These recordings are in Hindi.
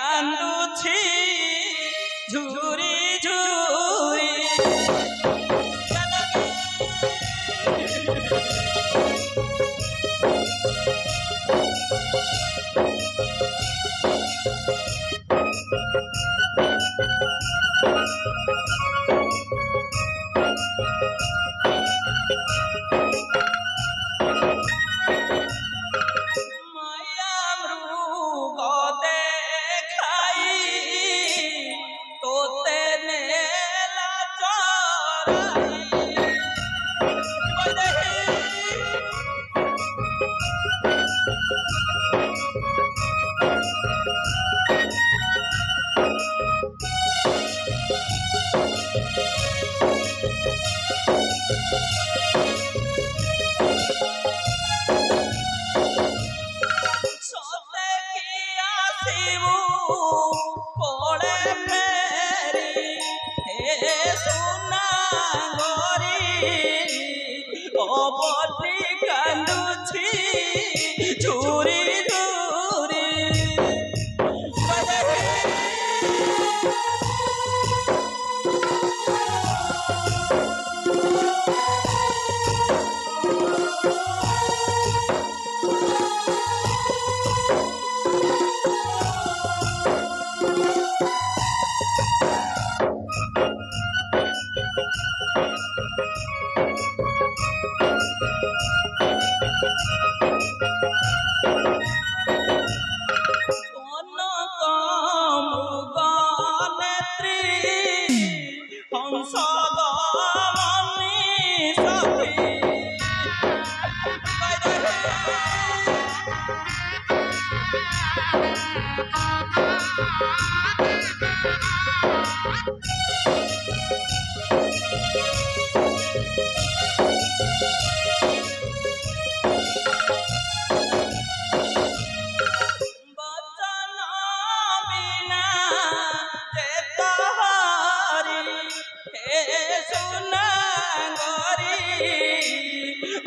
কান্দুছি ঝুরি ঝুরি অবধি কান্দুছি ঝুরি ঝুরি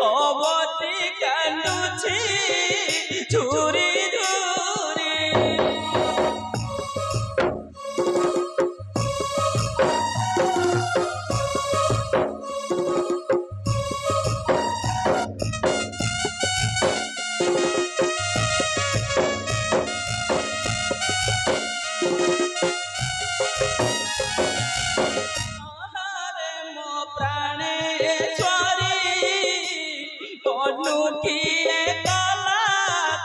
অবধি কান্দুছি ঝুরি ঝুরি আহারে মো প্রাণেশ্বরী অনুঠিয়ে কলা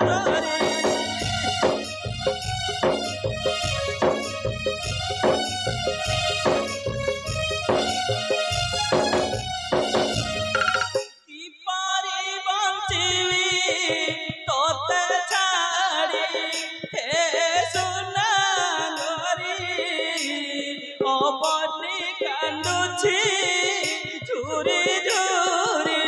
তরে কি পারি বঞ্চিবি তোতে ছাড়ি হে সুনাগরি অবধি কান্দুছি ঝুরি ঝুরি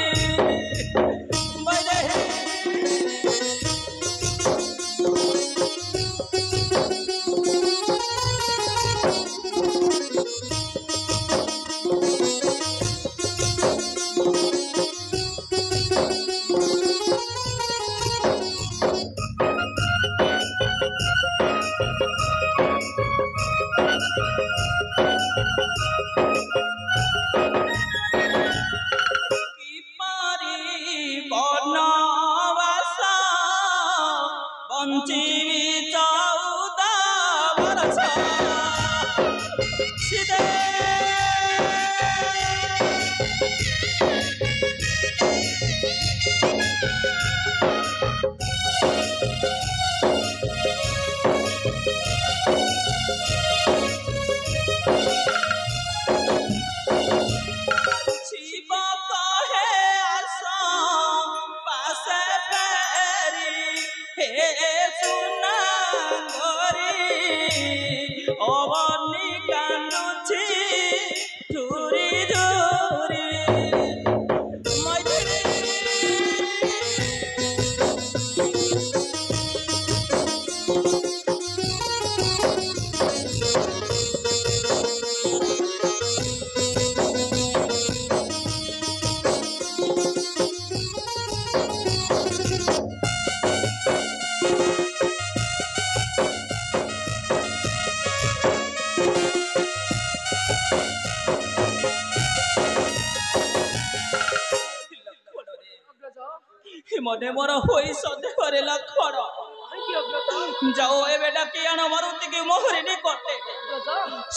বঞ্চিবি 14 বরষ সিদে मने मोर होई सदेहरे लखड़ जाओ एबे डाकी आण मारुति की मोहरी निकटे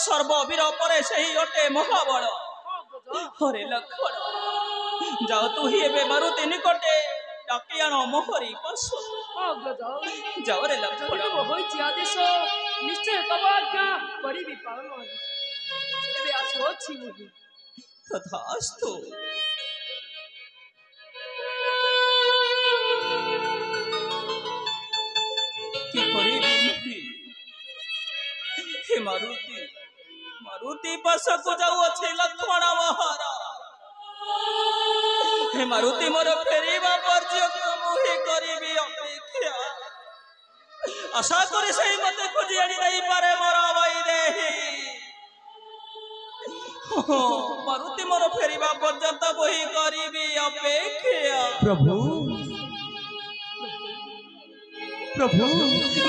सर्ववीर परे सही अटे महाबल हरे लखड़ जाओ तू ही एबे मारुति निकटे डाकी आण मोहरी पशु जाओ रे लखड़ होई आदेश निश्चय तब आज्ञा करिबी पालन एबे आसो छी मुहि तथास्तु की करिबी मुहि हे मारुति मारुति पशु जाऊ अच्छे लक्ष्मण महारा हे मारुति मोर फेरिबा पर्यंत मुहि करिबी अपेक्षा आशा करी सही मते खोजी आनी नहीं पारे मोर भाई देही मारुति मोर फेरिबा पर्यंत मुहि करिबी अपेक्षा प्रभु प्रभु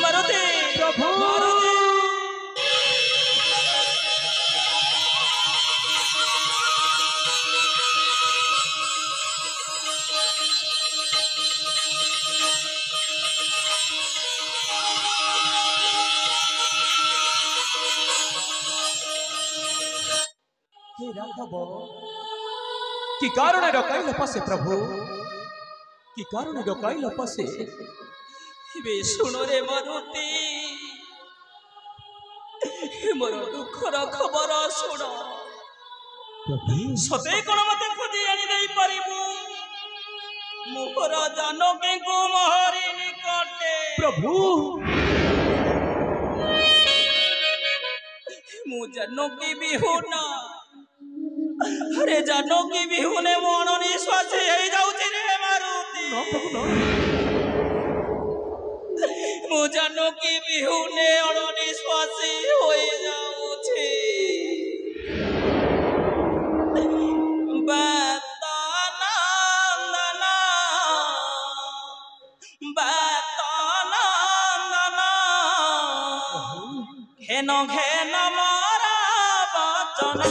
मारुति प्रभु मारुति कि कारण डकाइल पसे प्रभु कि कारण डकाइल पसे बे सुनो रे मारुति मोर दुखर खबर सुन सते कोन मते खोजी आनी देई परिबु मोर जानकी को मोहरी निकटे प्रभु मु जानकी बिहुना अरे जानकी बिहुने मन निश्वास हे जाउछि रे मारुति मु जानकी बिहुने अनिश्वास होई जाउछि घेन घेन मारा बचन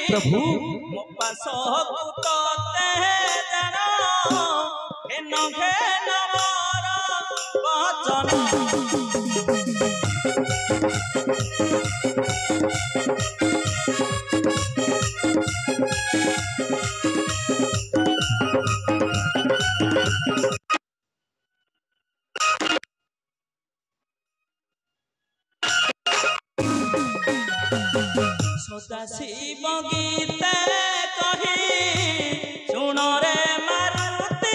प्रभु सदा शिव गीत कही सुन रे मारुति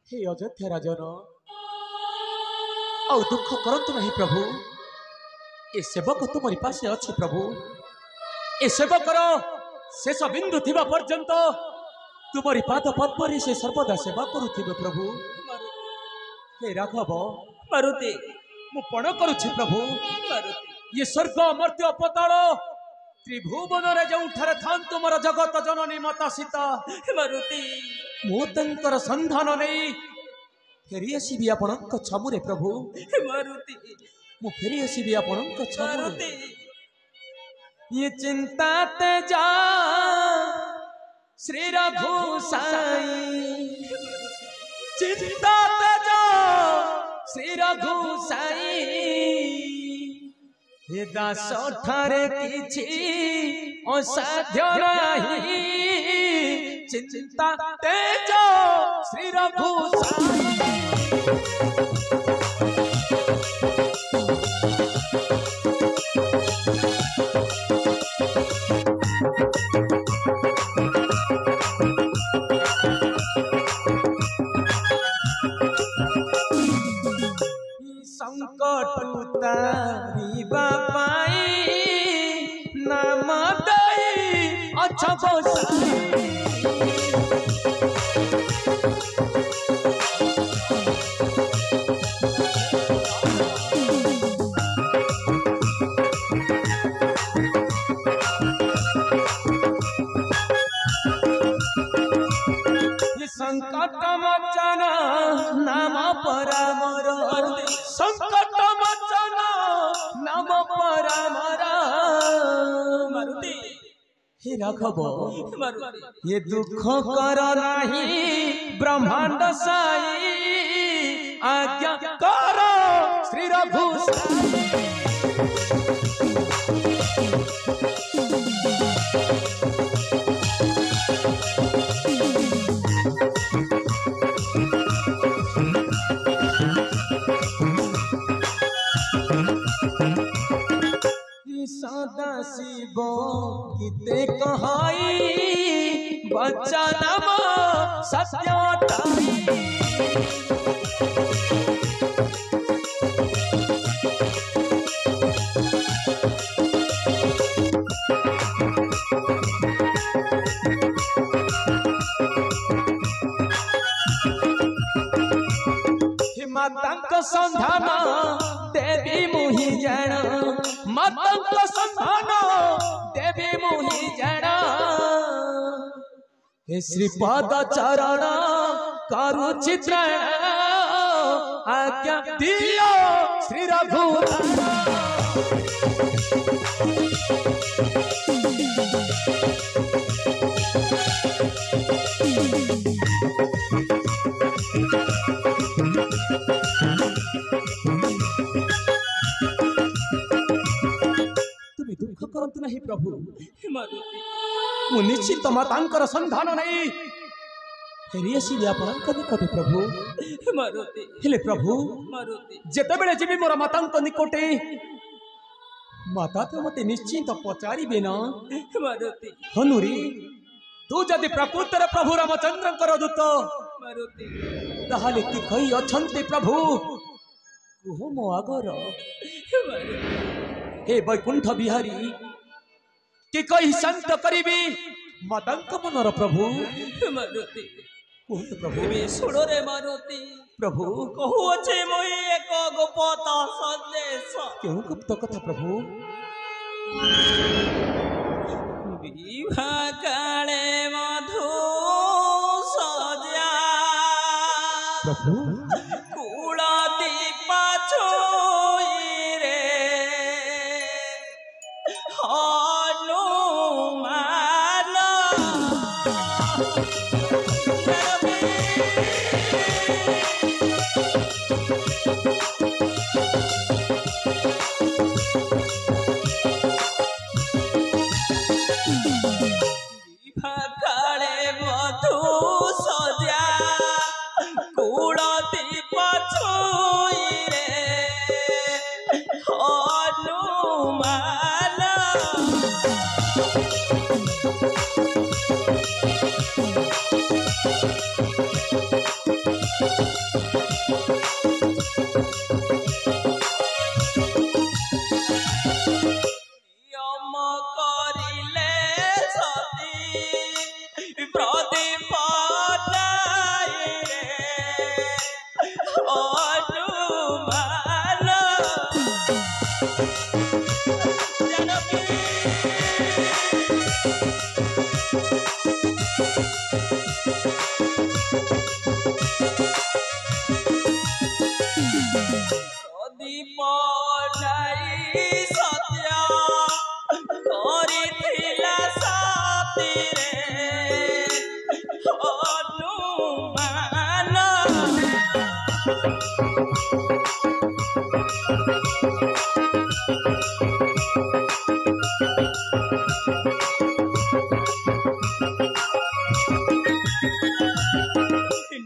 हे अयोध्या राजन और दुख करतु नहीं प्रभु ए सेवक तुम्हारी पास अच्छे प्रभु ए सेवकर शेष बिंदु थिबा पर्यंत तुम्हारी पाद पद्म से सर्वदा सेवा करुथिबे प्रभु। हे राघव मारुति मु पण करुछि प्रभु ये स्वर्ग मर्त्य पताल त्रिभुवन रे जोठारे थांतु मोर जगत जननी माता सीता मारुति मु तंकर संधान नहीं फेरी आसबि आपणक छमुरे प्रभु। मारुति मु फेरी आसबि आपणक छमुरे मारुति ये चिंता ते जा श्री रघु साई चिंता ते जा श्री रघु साई हे दास ठारे किछि असाध्य नाही चिंता ते जा श्री रघु साई। संकट उतारिबा पाई नाम दई अच्छा गोसाई संकट मोचन नाम परामर संकट मोचन नाम परामर मारुति हे राघव मारुति ये दुख कर नहीं ब्रह्मांड साई आज्ञा कर श्री रघु साई। सदा शिव गीते कहाई बचनम सत्य मातंक संधान देवी मुहि जन मातंक संधान देवी मुहि जन हे श्रीपद चरण करु चित्रण आज्ञा दियो श्री रघु दुख करतु नहीं प्रभु। मारुति मु निश्चित मातांकर संधान नहीं फेरी आसबि आपणक निकटे प्रभु। मारुति हेले प्रभु मारुति जेतेबेले जीवी मोर मातांक निकटे माता तो मते निश्चित पचारिबे न मारुति हनुरी तू जदि प्रकृतर प्रभु रामचंद्रंकर दूत मारुति ताहाले कि कई अछंती प्रभु कुह मो आगर हे वैकुंठ बिहारी कि कई शांत करिबी मातांक मनर प्रभु। मारुति कुहतु प्रभु ଏବେ ଶୁଣ ରେ ମାରୁତି प्रभु କହୁଅଛି ମୁଇଁ ଏକ ଗୁପ୍ତ ସନ୍ଦେଶ क्यों गुप्त कथा प्रभु ବିଭା କାଳେ ମଧୁ ସଜା प्रभु କୁଳତି ପାଛୋଇରେ ହନୁମାନ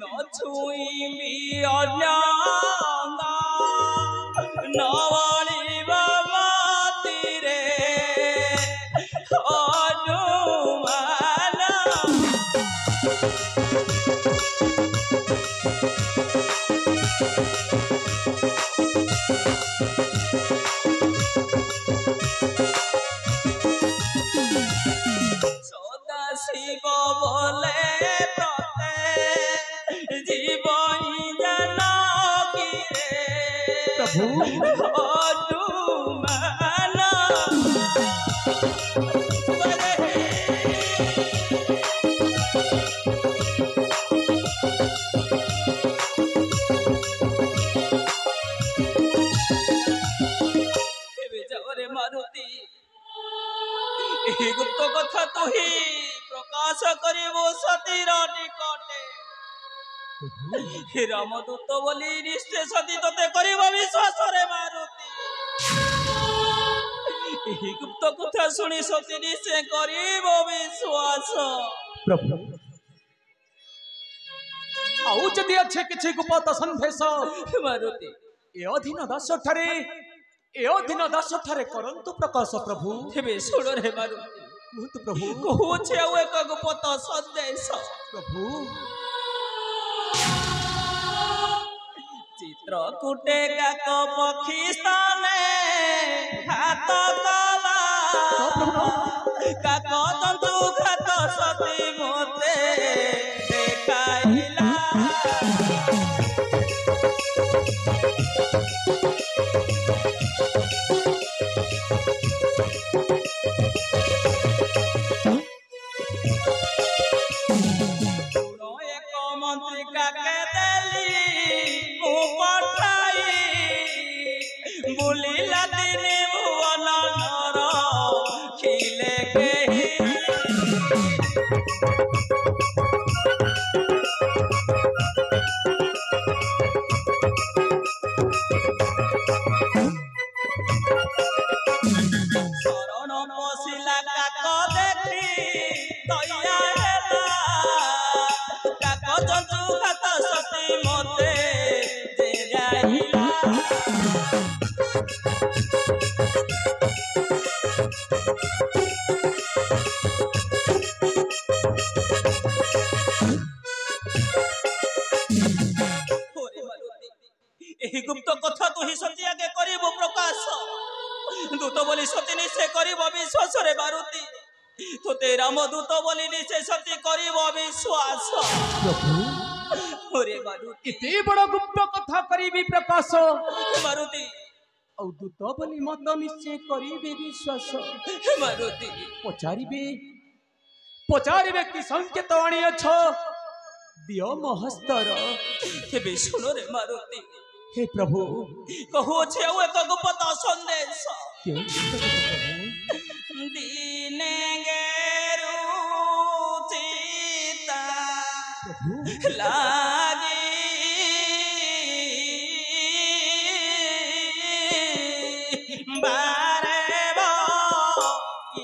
न छुईबी अन्यांगा नवाली बाबा तीरे हनुमान सदा शिव बोले प्रते जीवन जनकी प्रभु हनुमान ଏବେ ଯାଓରେ ମାରୁତି ଏହି ଗୁପ୍ତ କଥା ତୁ ହିଁ ପ୍ରକାଶ କରିବୁ ସତୀର ନିକଟେ ରାମଦୂତ ବୋଲି ନିଶ୍ଚୟ ସତୀ ତତେ କରିବ ବିଶ୍ୱାସରେ ମାରୁତି ଏହି ଗୁପ୍ତ କଥା ଶୁଣି ସତୀ ନିଶ୍ଚୟ କରିବ ବିଶ୍ୱାସ प्रभु ଆଉ ଯଦି ଅଛି କିଛି ଗୁପ୍ତ ସନ୍ଦେଶ ମାରୁତି ଏ ଅଧୀନ ଦାସ ଠାରେ କରନ୍ତୁ ପ୍ରକାଶ ପ୍ରଭୁ। ତେବେ ଶୁଣ ରେ ମାରୁତି କୁହନ୍ତୁ ପ୍ରଭୁ। କହୁଛି ଆଉ ଏକ ଗୁପ୍ତ ସନ୍ଦେଶ ପ୍ରଭୁ ଚିତ୍ରକୂଟେ କାକ ପକ୍ଷୀ ସ୍ଥାନେ ହାତ କଲା କାକ ଜନ୍ତୁ ଘାତ ସତୀ ମୋତେ ଦେଖାଇଲା ଏକ ମନ୍ତ୍ରୀ କାକେ ଦେଲି ମୁଁ ପଠାଇ ବୁଲିଲା ଦିନେ ଭୁବନ ନର ଖିଲେ କେହି ଶରଣ ପଶିଲା କାକ ଦେଖି ଦୟା ହେଲା କାକ ଜନ୍ତୁ ଘାତ ସତୀ ମୋତେ ଜେରାଇଲା ଏହି ଗୁପ୍ତ କଥା ତୁ ହିଁ ସତୀ ଆଗେ କରିବୁ ପ୍ରକାଶ ଦୂତ ବୋଲି ସତୀ ନିଶ୍ଚୟ କରିବ ବିଶ୍ୱାସରେ ମାରୁତି ତୋତେ ରାମଦୂତ ବୋଲି ନିଶ୍ଚୟ ସତୀ କରିବ ବିଶ୍ୱାସ ପ୍ରଭୁ ଓରେ ମାରୁତି ଏତେ ବଡ଼ ଗୁପ୍ତ କଥା କରିବି ପ୍ରକାଶ ମାରୁତି ଆଉ ଦୂତ ବୋଲି ମତ ନିଶ୍ଚୟ କରିବେ ବିଶ୍ୱାସ ମାରୁତି ପଚାରିବେ କି ସଂକେତ ଆଣିଅଛ ଦିଅ ମୋ ହସ୍ତର ତେବେ ଶୁଣ ରେ ମାରୁତି हे प्रभु କହୁଛି ଆଉ ଏକ ଗୁପ୍ତ ସନ୍ଦେଶ କେଉଁ ପ୍ରଭୁ ଦିନେ ଗେରୁ ଚିତା प्रभु ଲାଗି ବାରେବ ଇ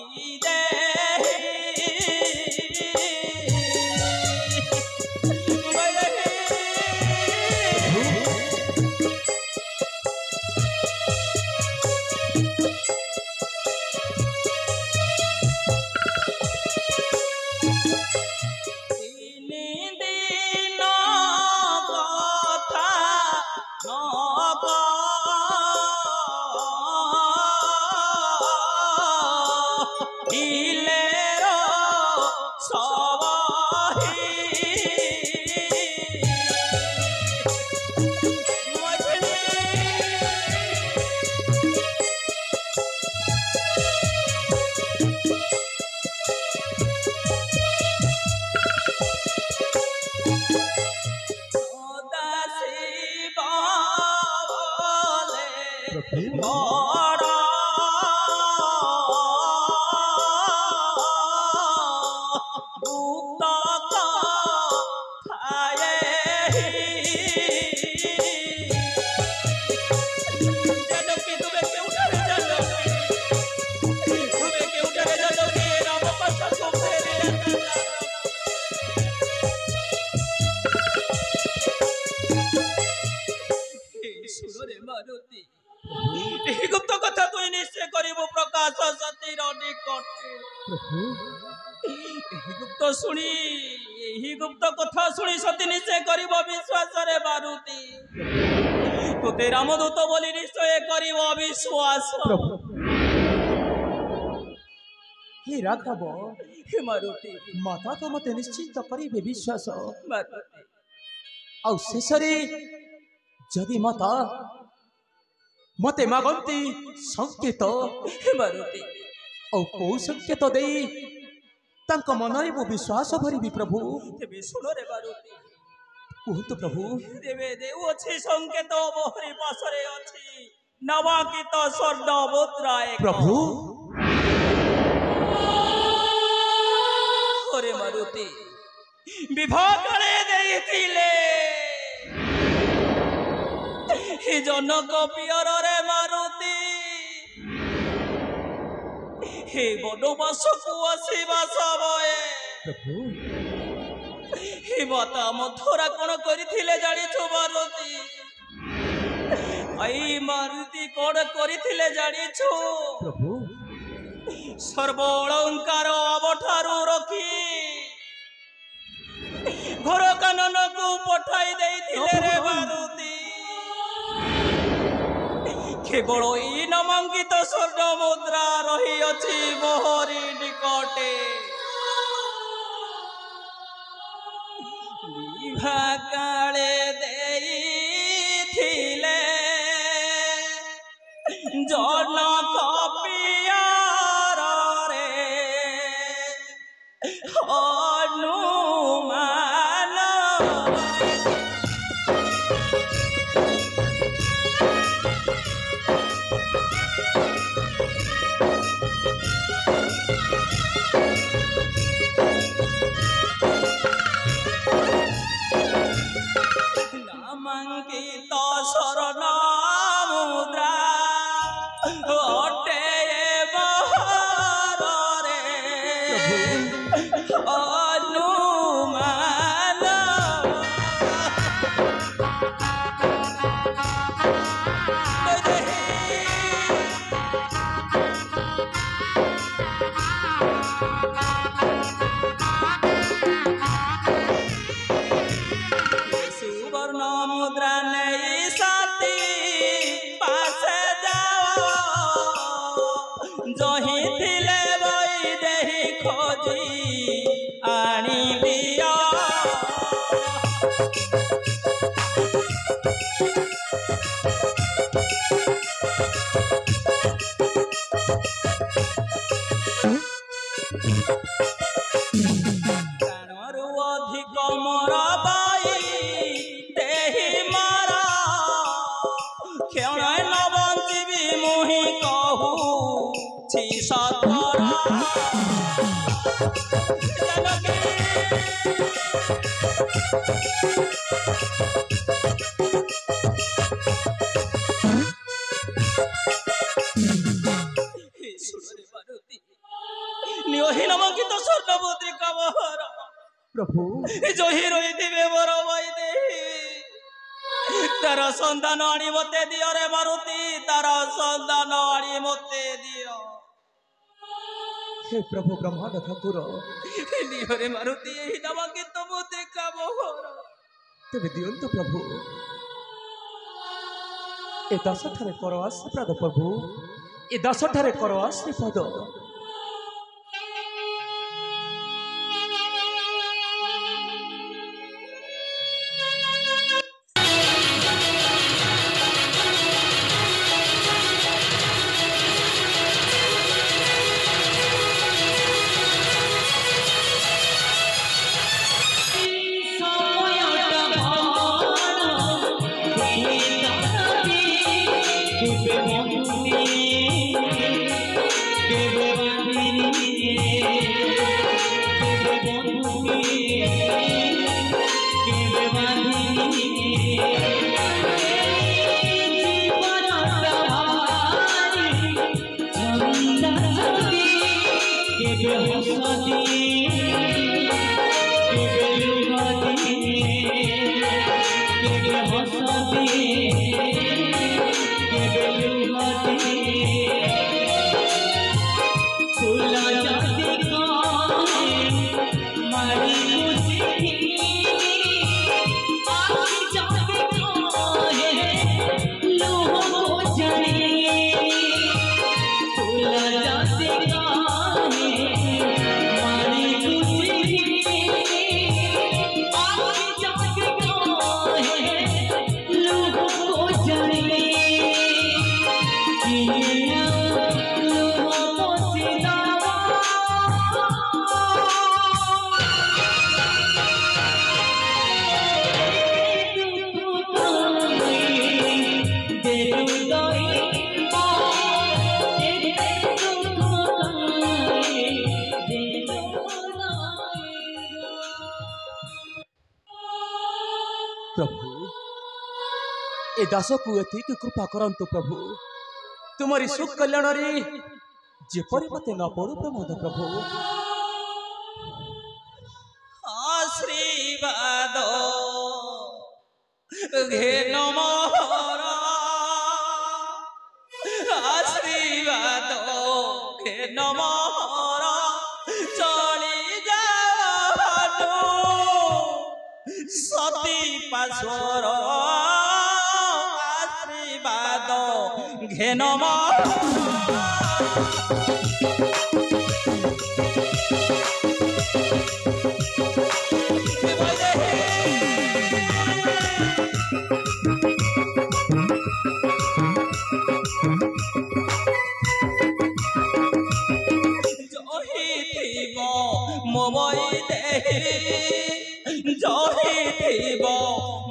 ମାରୁତି ଏହି ଗୁପ୍ତ କଥା ତୁଇ ନିଶ୍ଚୟ କରିବୁ ପ୍ରକାଶ ସତୀର ନିକଟରେ। ଏହି ଗୁପ୍ତ କଥା ଶୁଣି ସତୀ ନିଶ୍ଚୟ କରିବ ବିଶ୍ୱାସରେ ମାରୁତି। ତୋତେ ରାମଦୂତ ବୋଲି ନିଶ୍ଚୟ କରିବ ବିଶ୍ୱାସ। हे राघव हे मारुति माता तो मते निश्चिंत करिबे विश्वास मारुति आ शेषरे जदि माता मते मागंती संकेत हे मारुति औ को संकेत देई तांको मनरे मो विश्वास भरिबी प्रभु। तेबे सुनो रे मारुति कुहतु प्रभु। देवे देव अछि संकेत मोहरी पासरे अछि नवाकित स्वर्ण मुद्रा एक प्रभु। ओरे मारुति विवाह करे देइथिले हे जनक पियर रे मारुति हे बनवास को आसीबा सबए प्रभु हे माता मथुरा कोन करिथिले जानि छु मारुति आई मारुति कोन करिथिले जानि छु प्रभु सर्व अलंकार अबठारू रखी घर कानन को पठाई देइथिले रे मारुति केवल ई नामांकित स्वर्ण मुद्रा रही अछि मोहरी निकटे विवाह काले देइथिले जनक पियर रे हनुमान नामांकित स्वर्ण मुद्रा अटे बहर रे हनुमान सुवर्ण मुद्रा नहीं साथी पासे जाओ जही थिले बई देही खोजी आनी दिया प्राणरू अधिक मोर बाई देही मारा क्षण न बंचिबी मुहि कहू छी सतरा नियोही नामांकित स्वर्ण मुद्रिका मोहर प्रभु जही रही मोर भाई देही तार संधान आनी मते दियो रे मारुति तार संधान आनी मते दियो हे प्रभु ब्रह्मांड ठाकुर दियो रे मारुति एही नामांकित मुद्रिका मोहर तेबे दियंतु प्रभु ए दश ठारे करो आशीर्वाद प्रभु ए दश ठारे करो आशीर्वाद प्रभु ए दास को एतिक कृपा करंतु प्रभु तुम्हारी सुख कल्याण रे जेपरि मते न पड़ु प्रमोद प्रभु आशीर्वाद घेन मोहर आशीर्वाद घेन मोहर चली जानु सती पाशर आशीर्वाद घेन मोहर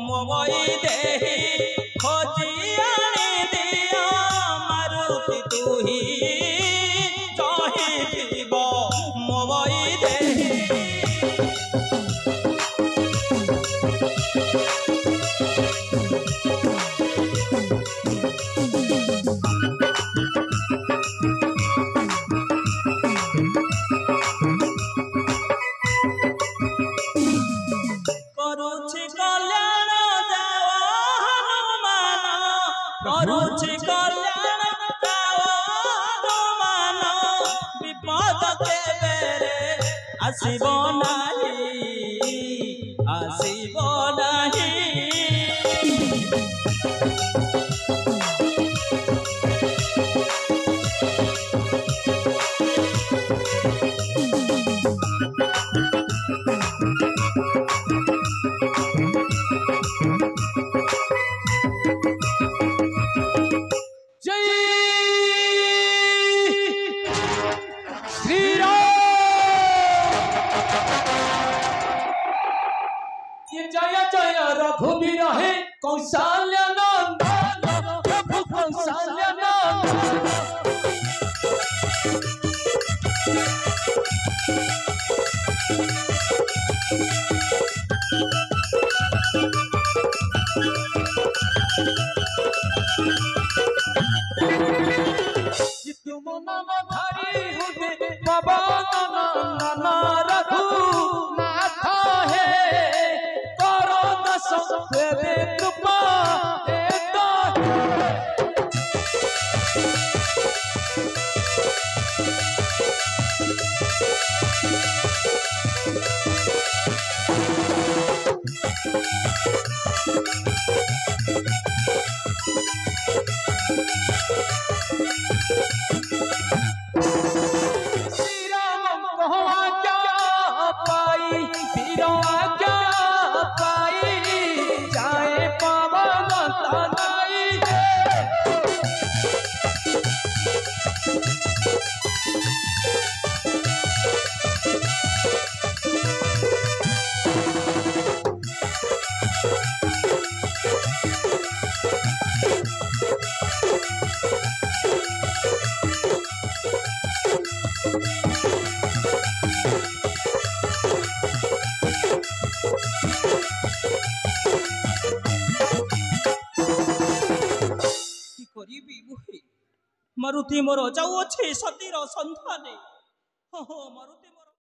मोबाई देही खोजी आनी दिया मारुति तुही जही थीब मोबाई देही करुछि कल्याण मान विपद केबेरे आसिबो नाही रघुवीर है कौशल्य नंदन प्रभु कौशल्य नंदन तुम मम धरी हुए पवन नंदन रघु नाथ है करो दस देवे कृपा मारुति मोर जाऊ अच्छे सतीर सन्धाने मारुति मोर